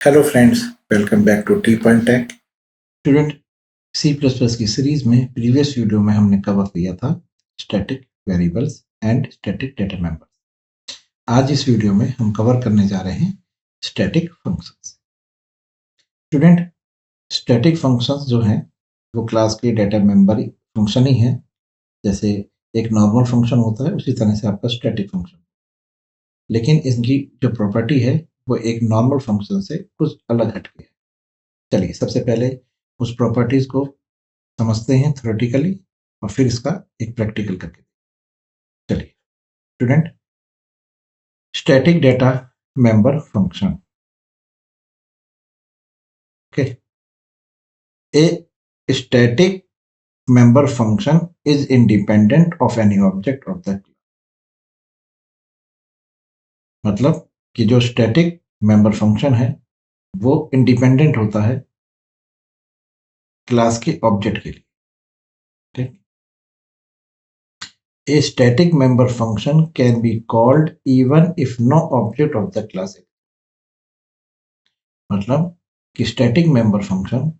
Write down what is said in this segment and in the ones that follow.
Hello friends, welcome back to T point tech. Student C plus plus की series में previous video में हमने cover किया था static variables and static data members. आज इस वीडियो में हम कवर करने जा रहे हैं static functions. Student, static functions जो हैं वो क्लास के डेटा मेंबर फंक्शन ही है। जैसे एक नॉर्मल फंक्शन होता है उसी तरह से आपका स्टैटिक फंक्शन, लेकिन इसकी जो प्रॉपर्टी है वो एक नॉर्मल फंक्शन से कुछ अलग हटके है। चलिए सबसे पहले उस प्रॉपर्टीज को समझते हैं थ्योरेटिकली और फिर इसका एक प्रैक्टिकल करके। चलिए student, static data member function. Okay, A static member function is independent of any object of the, मतलब कि जो स्टैटिक मेंबर फंक्शन है वो इंडिपेंडेंट होता है क्लास के ऑब्जेक्ट के लिए। ठीक, A static member function can be called even if no object of the class exists। मतलब कि स्टैटिक मेंबर फंक्शन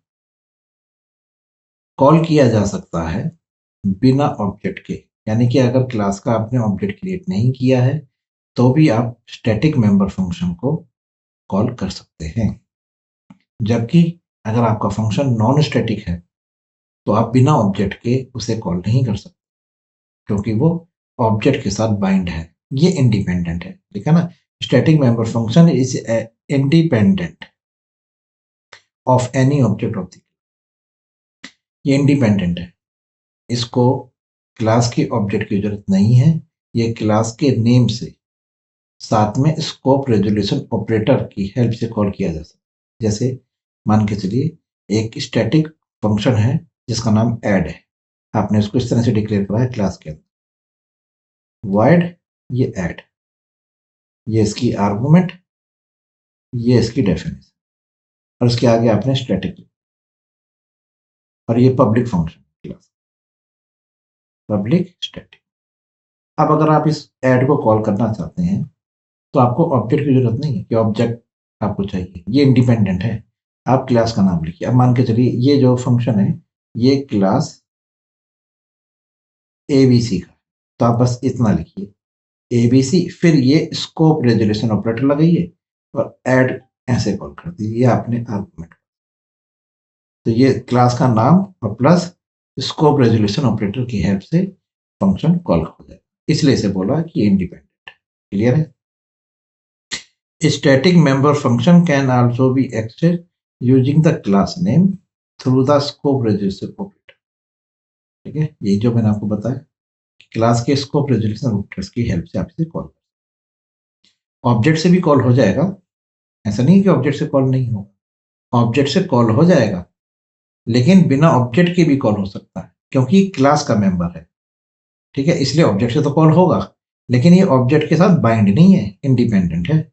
कॉल किया जा सकता है बिना ऑब्जेक्ट के, यानी कि अगर क्लास का आपने ऑब्जेक्ट क्रिएट नहीं किया है तो भी आप स्टैटिक मेंबर फंक्शन को कॉल कर सकते हैं। जबकि अगर आपका फंक्शन नॉन स्टैटिक है तो आप बिना ऑब्जेक्ट के उसे कॉल नहीं कर सकते, क्योंकि वो ऑब्जेक्ट के साथ बाइंड है। ये इंडिपेंडेंट है, ठीक है ना। Static member function is independent of any object of the, ये इंडिपेंडेंट है, इसको क्लास की ऑब्जेक्ट की जरूरत नहीं है। ये क्लास के नेम से साथ में स्कोप रेजोल्यूशन ऑपरेटर की हेल्प से कॉल किया जा सकता है। जैसे मान के चलिए एक स्टैटिक फंक्शन है जिसका नाम ऐड है, आपने उसको इस तरह से डिक्लेयर करा है क्लास के अंदर, वॉइड ये ऐड, ये इसकी आर्गुमेंट, ये इसकी डेफिनेशन, और उसके आगे आपने स्टैटिक, और ये public function class, public static. अब अगर आप इस ऐड को कॉल करना चाहते हैं तो आपको ऑब्जेक्ट की जरूरत नहीं है कि ऑब्जेक्ट आपको चाहिए, ये इंडिपेंडेंट है। आप क्लास का नाम लिखिए। अब मान के चलिए ये जो फंक्शन है ये क्लास एबीसी का, तो आप बस इतना लिखिए एबीसी, फिर ये स्कोप रेजोल्यूशन ऑपरेटर लगाइए और ऐड ऐसे कॉल कर दीजिए, ये आपने आर्गुमेंट। तो ये क्लास का नाम और प्लस स्कोप रेजोल्यूशन ऑपरेटर की हेल्प से फंक्शन कॉल हो जाए, इसलिए इसे बोला कि इंडिपेंडेंट। क्लियर है। Static member function can also be accessed using the class name through the scope resolution operator। ठीक है, यही जो मैंने आपको बताया कि क्लास के स्कोप रेजोल्यूशन ऑपरेटर्स की हेल्प से आप इसे कॉल, ऑब्जेक्ट से भी कॉल हो जाएगा। ऐसा नहीं कि ऑब्जेक्ट से कॉल नहीं होगा, ऑब्जेक्ट से कॉल हो जाएगा, लेकिन बिना ऑब्जेक्ट के भी कॉल हो सकता है क्योंकि क्लास का मेंबर है। ठीक है, इसलिए ऑब्जेक्ट से तो कॉल होगा, लेकिन ये ऑब्जेक्ट के साथ बाइंड नहीं है, इंडिपेंडेंट है।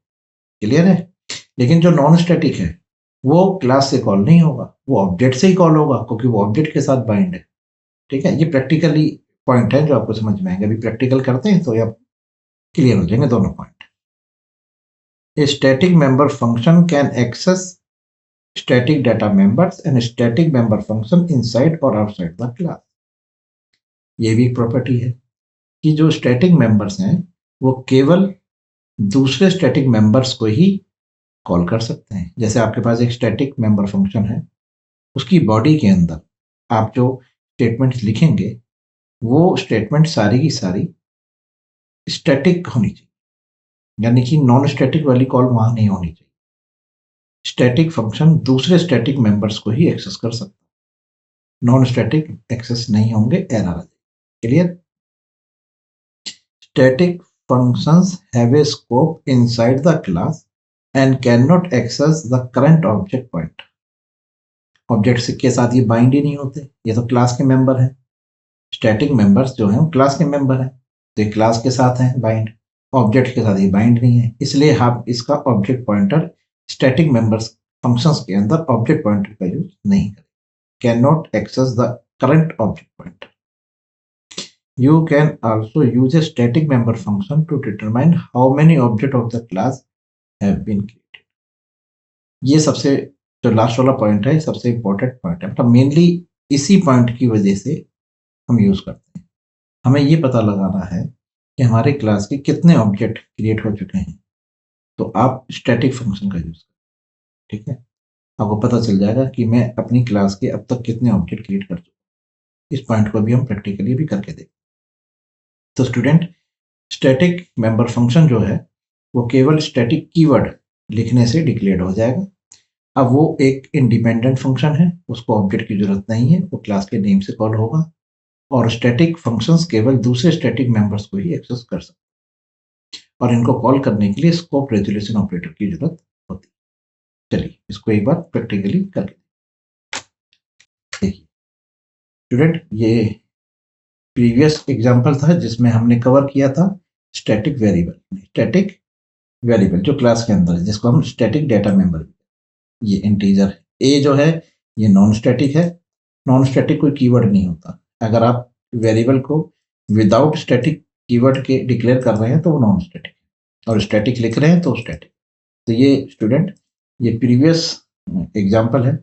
क्लियर है। लेकिन जो नॉन स्टैटिक है वो क्लास से कॉल नहीं होगा, वो ऑब्जेक्ट से ही कॉल होगा क्योंकि वो ऑब्जेक्ट के साथ बाइंड है। ठीक है, ये प्रैक्टिकली पॉइंट है जो आपको समझ में आएंगे। अभी प्रैक्टिकल करते हैं तो ये क्लियर हो जाएंगे दोनों point. A static member function can access static data members and static member function inside और आउटसाइड द क्लास। ये भी एक प्रॉपर्टी है कि जो स्टैटिक मेंबर्स हैं वो केवल दूसरे स्टैटिक मेंबर्स को ही कॉल कर सकते हैं। जैसे आपके पास एक स्टैटिक मेंबर फंक्शन है, उसकी बॉडी के अंदर आप जो स्टेटमेंट्स लिखेंगे वो स्टेटमेंट सारी की सारी स्टैटिक होनी चाहिए, यानी कि नॉन स्टैटिक वाली कॉल वहां नहीं होनी चाहिए। स्टैटिक फंक्शन दूसरे स्टैटिक मेंबर्स को ही एक्सेस कर सकता है, नॉन स्टैटिक एक्सेस नहीं होंगे, एरर आ जाएगी। Clear. Static functions have a scope inside the class and cannot access the current object point। Object के साथ ये बाइंड ही नहीं होते, ये तो क्लास के मेंबर हैं। स्टैटिक मेंबर्स जो हैं वो क्लास के मेंबर हैं, तो ये क्लास के साथ हैं बाइंड, ऑब्जेक्ट के साथ ये बाइंड नहीं है, इसलिए आप इसका object pointer static members functions के अंदर ऑब्जेक्ट पॉइंटर का यूज नहीं करें। Can not access the current object pointer. You can also use a static member function to determine how many objects of the class have been created। ये सबसे जो last वाला point है सबसे important point है, मतलब मेनली इसी point की वजह से हम यूज करते हैं। हमें ये पता लगाना है कि हमारे क्लास के कितने ऑब्जेक्ट क्रिएट हो चुके हैं, तो आप स्टैटिक फंक्शन का यूज करें। ठीक है, आपको पता चल जाएगा कि मैं अपनी क्लास के अब तक कितने ऑब्जेक्ट क्रिएट कर चुका हूं। इस पॉइंट को भी हम प्रैक्टिकली भी करके देखें। तो स्टूडेंट, स्टैटिक मेंबर फंक्शन जो है वो केवल स्टैटिक कीवर्ड लिखने से डिक्लेयर हो जाएगा। अब वो एक इंडिपेंडेंट फंक्शन है, उसको ऑब्जेक्ट की जरूरत नहीं है, वो क्लास के नेम से कॉल होगा और स्टैटिक फंक्शंस केवल दूसरे स्टैटिक मेंबर्स को ही एक्सेस कर सकते हैं और इनको कॉल करने के लिए स्कोप रेजोल्यूशन ऑपरेटर की जरूरत होती है। चलिए इसको एक बार प्रैक्टिकली करके देखिए। स्टूडेंट, ये प्रीवियस एग्जांपल था जिसमें हमने कवर किया था स्टैटिक वेरिएबल। स्टैटिक वेरिएबल जो क्लास के अंदर है, जिसको हम स्टैटिक डेटा मेंबर, ये इंटीजर ए जो है ये नॉन स्टैटिक है। नॉन स्टैटिक कोई कीवर्ड नहीं होता। अगर आप वेरिएबल को विदाउट स्टैटिक कीवर्ड के डिक्लेयर कर रहे हैं तो वो नॉन स्टैटिक है, और स्टैटिक लिख रहे हैं तो स्टैटिक। तो ये स्टूडेंट, ये प्रीवियस एग्जांपल है।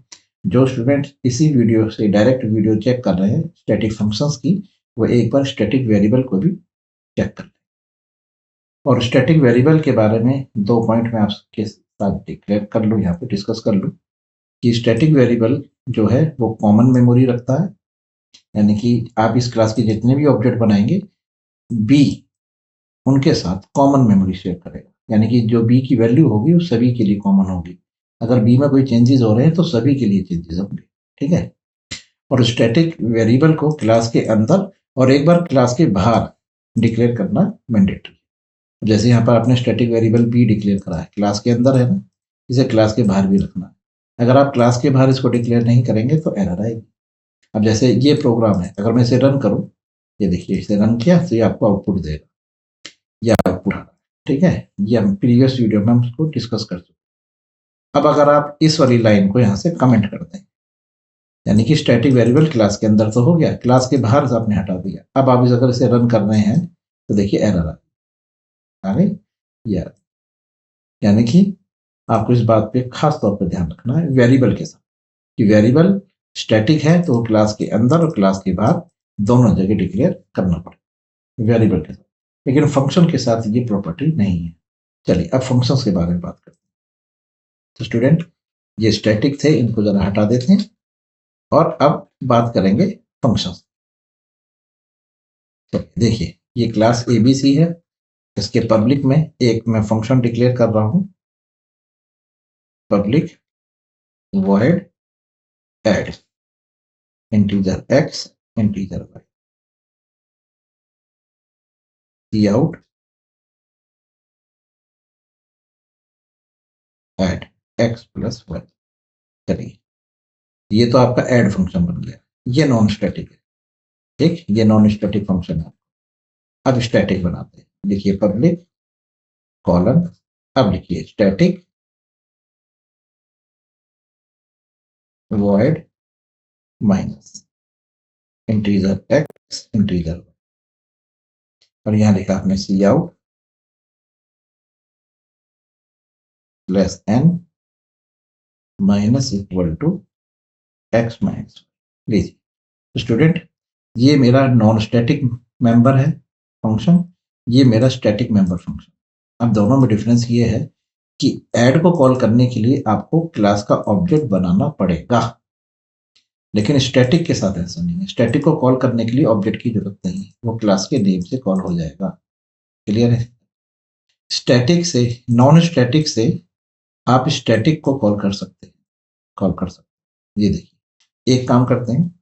जो स्टूडेंट इसी वीडियो से डायरेक्ट वीडियो चेक कर रहे हैं स्टैटिक फंक्शंस की, वो एक बार स्टैटिक वेरिएबल को भी चेक कर लें। और स्टैटिक वेरिएबल के बारे में 2 पॉइंट मैं आपके साथ डिक्लेयर कर लूँ, यहाँ पे डिस्कस कर लूँ कि स्टैटिक वेरिएबल जो है वो कॉमन मेमोरी रखता है, यानी कि आप इस क्लास के जितने भी ऑब्जेक्ट बनाएंगे बी उनके साथ कॉमन मेमोरी शेयर करेगा, यानी कि जो बी की वैल्यू होगी वो सभी के लिए कॉमन होगी। अगर बी में कोई चेंजेस हो रहे हैं तो सभी के लिए चेंजेस होंगे। ठीक है, और स्टैटिक वेरिएबल को क्लास के अंदर और एक बार क्लास के बाहर डिक्लेयर करना मैंडेटरी। जैसे यहाँ पर आपने स्टैटिक वेरिएबल बी डिक्लेयर करा है, क्लास के अंदर है ना, इसे क्लास के बाहर भी रखना है। अगर आप क्लास के बाहर इसको डिक्लेयर नहीं करेंगे तो एरर आएगी। अब जैसे ये प्रोग्राम है, अगर मैं इसे रन करूं, ये देखिए इसे रन किया तो ये आपको आउटपुट देगा, ये आउटपुट। ठीक है, ये हम प्रीवियस वीडियो में हम उसको डिस्कस कर चुके। अब अगर आप इस वाली लाइन को यहाँ से कमेंट कर दें, यानी कि स्टैटिक वेरिएबल क्लास के अंदर तो हो गया, क्लास के बाहर से आपने हटा दिया। अब आप अगर इसे रन कर रहे हैं तो देखिए एरर आ गई, यानी कि आपको इस बात पे खास तौर पर ध्यान रखना है वेरिएबल के साथ कि वेरिएबल स्टैटिक है तो क्लास के अंदर और क्लास के बाहर दोनों जगह डिक्लेयर करना पड़ेगा वेरिएबल के साथ, लेकिन फंक्शन के साथ ये प्रॉपर्टी नहीं है। चलिए अब फंक्शंस के बारे में बात करते हैं। तो स्टूडेंट, ये स्टैटिक थे, इनको जरा हटा देते हैं और अब बात करेंगे फंक्शंस। तो देखिए ये क्लास एबीसी है, इसके पब्लिक में एक मैं फंक्शन डिक्लेयर कर रहा हूं, public void add integer x integer y, cout add x plus y. चलिए ये तो आपका ऐड फंक्शन बन गया, ये नॉन स्टैटिक है। ठीक, ये नॉन स्टैटिक फंक्शन है। अब स्टैटिक बनाते हैं, लिखिए पब्लिक कॉलन, अब लिखिए static void minus integer x integer y, और यहां लिखा आपने cout plus n minus equal to x minus. लीजिए स्टूडेंट, ये मेरा नॉन स्टैटिक मेंबर है फंक्शन, ये मेरा स्टैटिक मेंबर फंक्शन। अब दोनों में डिफरेंस ये है कि ऐड को कॉल करने के लिए आपको क्लास का ऑब्जेक्ट बनाना पड़ेगा, लेकिन स्टैटिक के साथ ऐसा नहीं है। स्टैटिक को कॉल करने के लिए ऑब्जेक्ट की जरूरत नहीं है, वो क्लास के नेम से कॉल हो जाएगा। क्लियर है? स्टैटिक से, नॉन स्टैटिक से आप स्टैटिक को कॉल कर सकते हैं, ये देखिए एक काम करते हैं,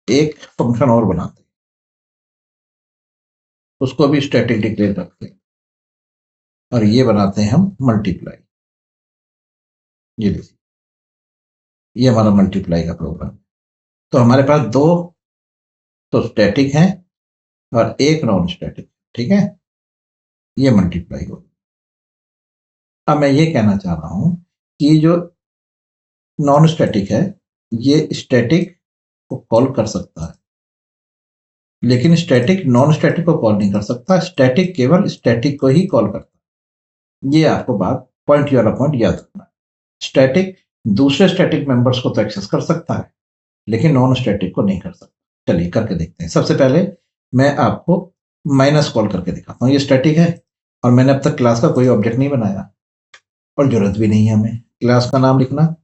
एक फंक्शन और बनाते हैं, उसको भी स्टैटिक डिक्लेयर करते हैं और ये बनाते हैं हम मल्टीप्लाई। ये देखिए ये हमारा मल्टीप्लाई का प्रोग्राम। तो हमारे पास दो तो स्टैटिक है और एक नॉन स्टैटिक। ठीक है, ये मल्टीप्लाई हो। अब मैं ये कहना चाह रहा हूं कि जो नॉन स्टैटिक है ये स्टैटिक को कॉल कर सकता है, लेकिन स्टैटिक नॉन स्टैटिक को कॉल नहीं कर सकता। स्टैटिक केवल स्टैटिक को ही कॉल करता है। ये आपको बात पॉइंट वाला पॉइंट याद रखना। स्टैटिक दूसरे स्टैटिक मेंबर्स को तो एक्सेस कर सकता है, लेकिन नॉन स्टैटिक को नहीं कर सकता। चलिए करके देखते हैं। सबसे पहले मैं आपको माइनस कॉल करके दिखाता हूँ। ये स्टैटिक है और मैंने अब तक क्लास का कोई ऑब्जेक्ट नहीं बनाया और जरूरत भी नहीं है हमें। क्लास का नाम लिखना,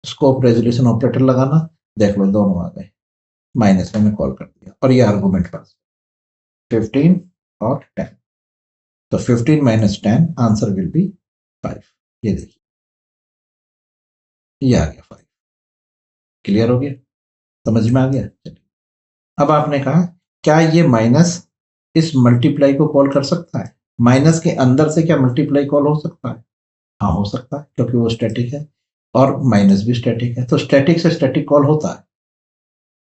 स्कोप रेजोल्यूशन ऑपरेटर लगाना, देख लो दोनों आ गए। माइनस में मैं कॉल कर दिया और ये आर्गुमेंट पास 15 और 10। तो 15 माइनस 10 आंसर विल बी 5। ये देखिए ये आ गया 5। क्लियर हो गया, समझ में आ गया। चलिए अब आपने कहा क्या ये माइनस इस मल्टीप्लाई को कॉल कर सकता है? माइनस के अंदर से क्या मल्टीप्लाई कॉल हो सकता है? हाँ हो सकता है, क्योंकि वो स्टैटिक है और माइनस भी स्टैटिक है, तो स्टैटिक से स्टैटिक कॉल होता है।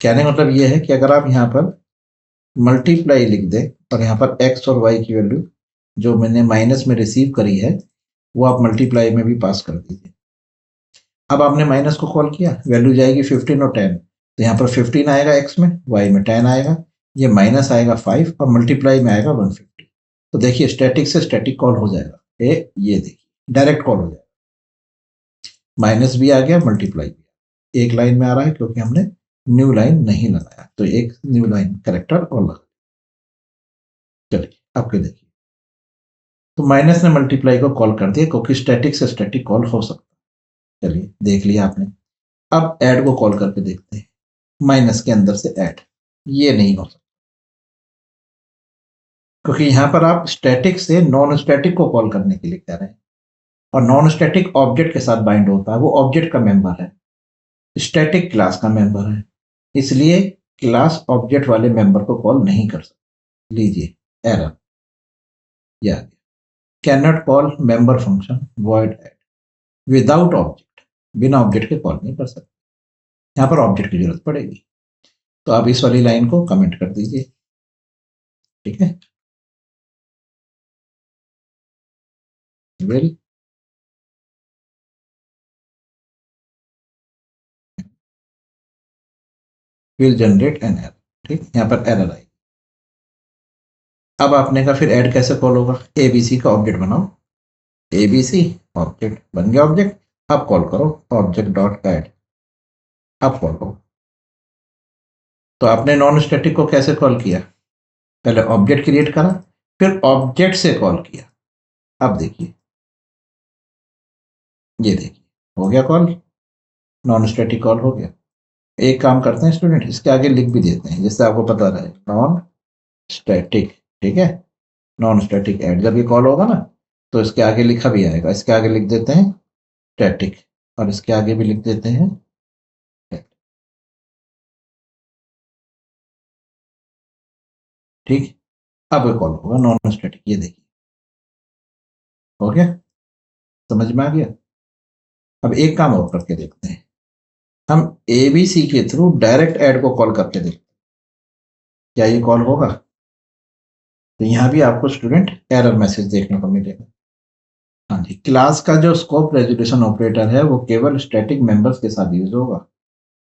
कहने का मतलब ये है कि अगर आप यहाँ पर मल्टीप्लाई लिख दें और यहाँ पर एक्स और वाई की वैल्यू जो मैंने माइनस में रिसीव करी है वो आप मल्टीप्लाई में भी पास कर दीजिए। अब आपने माइनस को कॉल किया, वैल्यू जाएगी 15 और 10, तो यहाँ पर 15 आएगा एक्स में, वाई में 10 आएगा, ये माइनस आएगा 5 और मल्टीप्लाई में आएगा 150। तो देखिए स्टैटिक से स्टैटिक कॉल हो जाएगा। ये देखिए डायरेक्ट कॉल हो जाएगा, माइनस भी आ गया, मल्टीप्लाई भी एक लाइन में आ रहा है क्योंकि हमने न्यू लाइन नहीं लगाया, तो एक न्यू लाइन करेक्टर और लगा। चलिए आपके देखिए, तो माइनस ने मल्टीप्लाई को कॉल कर दिया क्योंकि स्टैटिक से स्टैटिक कॉल हो सकता है। चलिए देख लिया आपने। अब ऐड को कॉल करके देखते हैं। माइनस के अंदर से ऐड, ये नहीं हो सकता क्योंकि यहां पर आप स्टैटिक से नॉन स्टैटिक को कॉल करने के लिए कह रहे हैं और नॉन स्टैटिक ऑब्जेक्ट के साथ बाइंड होता है, वो ऑब्जेक्ट का मेंबर है, स्टैटिक क्लास का मेंबर है, इसलिए क्लास ऑब्जेक्ट वाले मेंबर को कॉल नहीं कर सकते। लीजिए एरर, या can not call member function void add without object, बिना ऑब्जेक्ट के कॉल नहीं कर सकते, यहां पर ऑब्जेक्ट की जरूरत पड़ेगी। तो आप इस वाली लाइन को कमेंट कर दीजिए, ठीक है। विल जनरेट एन एरर, ठीक, यहाँ पर एरर आई। अब आपने कहा फिर ऐड कैसे कॉल होगा? एबीसी का ऑब्जेक्ट बनाओ, एबीसी ऑब्जेक्ट बन गया ऑब्जेक्ट। अब कॉल करो ऑब्जेक्ट डॉट ऐड, अब कॉल करो। तो आपने नॉन स्टैटिक को कैसे कॉल किया? पहले ऑब्जेक्ट क्रिएट करा, फिर ऑब्जेक्ट से कॉल किया। अब देखिए, ये देखिए हो गया कॉल, नॉन स्टैटिक कॉल हो गया। एक काम करते हैं स्टूडेंट, इसके आगे लिख भी देते हैं जिससे आपको पता रहे, नॉन स्टैटिक, ठीक है। नॉन स्टैटिक ऐड जब ये कॉल होगा ना तो इसके आगे लिखा भी आएगा, इसके आगे लिख देते हैं स्टैटिक और इसके आगे भी लिख देते हैं static, ठीक। अब ये कॉल होगा नॉन स्टैटिक, ये देखिए हो गया, समझ में आ गया। अब एक काम और करके देखते हैं, हम एबीसी के थ्रू डायरेक्ट ऐड को कॉल करके देखते हैं क्या ये कॉल होगा। तो यहां भी आपको स्टूडेंट एरर मैसेज देखने को मिलेगा। हाँ जी, क्लास का जो स्कोप रेजोल्यूशन ऑपरेटर है वो केवल स्टैटिक मेंबर्स के साथ यूज होगा,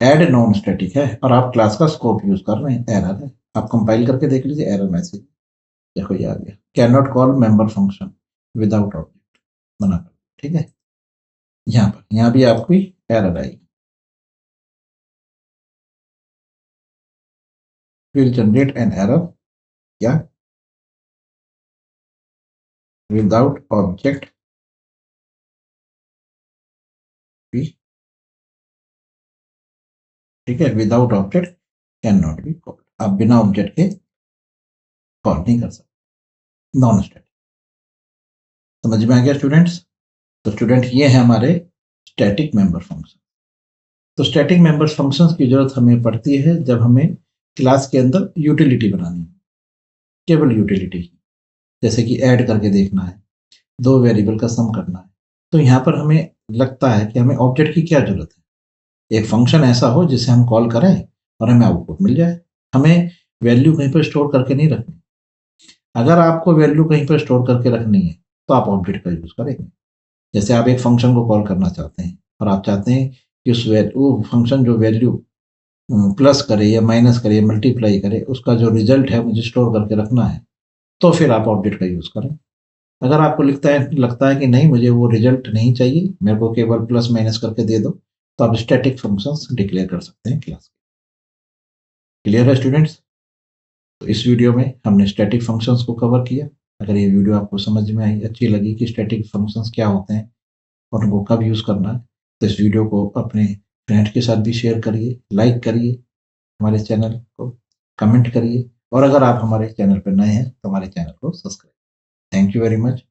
ऐड नॉन स्टैटिक है और आप क्लास का स्कोप यूज कर रहे हैं, एरर है। आप कंपाइल करके देख लीजिए एरर मैसेज, देखो ये आ गया, can not call member function without object बना कर, ठीक है। यहाँ पर यहाँ भी आपकी एरर आएगी, विल जनरेट एन एरर, क्या विदाउट ऑब्जेक्ट भी, ठीक है, without object can not be called, आप बिना ऑब्जेक्ट के कॉल नहीं कर सकते, नॉन स्टैटिक। समझ में आ गया स्टूडेंट्स? तो स्टूडेंट ये है हमारे स्टैटिक मेंबर फंक्शन। तो स्टैटिक मेंबर फंक्शंस की जरूरत हमें पड़ती है जब हमें क्लास के अंदर यूटिलिटी बनानी है, केवल यूटिलिटी, जैसे कि ऐड करके देखना है, दो वेरिएबल का सम करना है। तो यहाँ पर हमें लगता है कि हमें ऑब्जेक्ट की क्या जरूरत है, एक फंक्शन ऐसा हो जिसे हम कॉल करें और हमें आउटपुट मिल जाए। हमें वैल्यू कहीं पर स्टोर करके नहीं रखनी। अगर आपको वैल्यू कहीं पर स्टोर करके रखनी है तो आप ऑब्जेक्ट का यूज करेंगे। जैसे आप एक फंक्शन को कॉल करना चाहते हैं और आप चाहते हैं कि उस वो फंक्शन जो वैल्यू प्लस करे या माइनस करे या मल्टीप्लाई करे उसका जो रिजल्ट है मुझे स्टोर करके रखना है, तो फिर आप ऑब्जेक्ट का यूज करें। अगर आपको लगता है कि नहीं मुझे वो रिजल्ट नहीं चाहिए, मेरे को केवल प्लस माइनस करके दे दो, तो आप स्टैटिक फंक्शंस डिक्लेयर कर सकते हैं क्लास। क्लियर है स्टूडेंट्स? तो इस वीडियो में हमने स्टैटिक फंक्शंस को कवर किया। अगर ये वीडियो आपको समझ में आई, अच्छी लगी कि स्टैटिक फंक्शंस क्या होते हैं और उनको कब यूज़ करना है, तो इस वीडियो को अपने फ्रेंड के साथ भी शेयर करिए, लाइक करिए हमारे चैनल को, कमेंट करिए, और अगर आप हमारे चैनल पर नए हैं तो हमारे चैनल को subscribe. Thank you very much.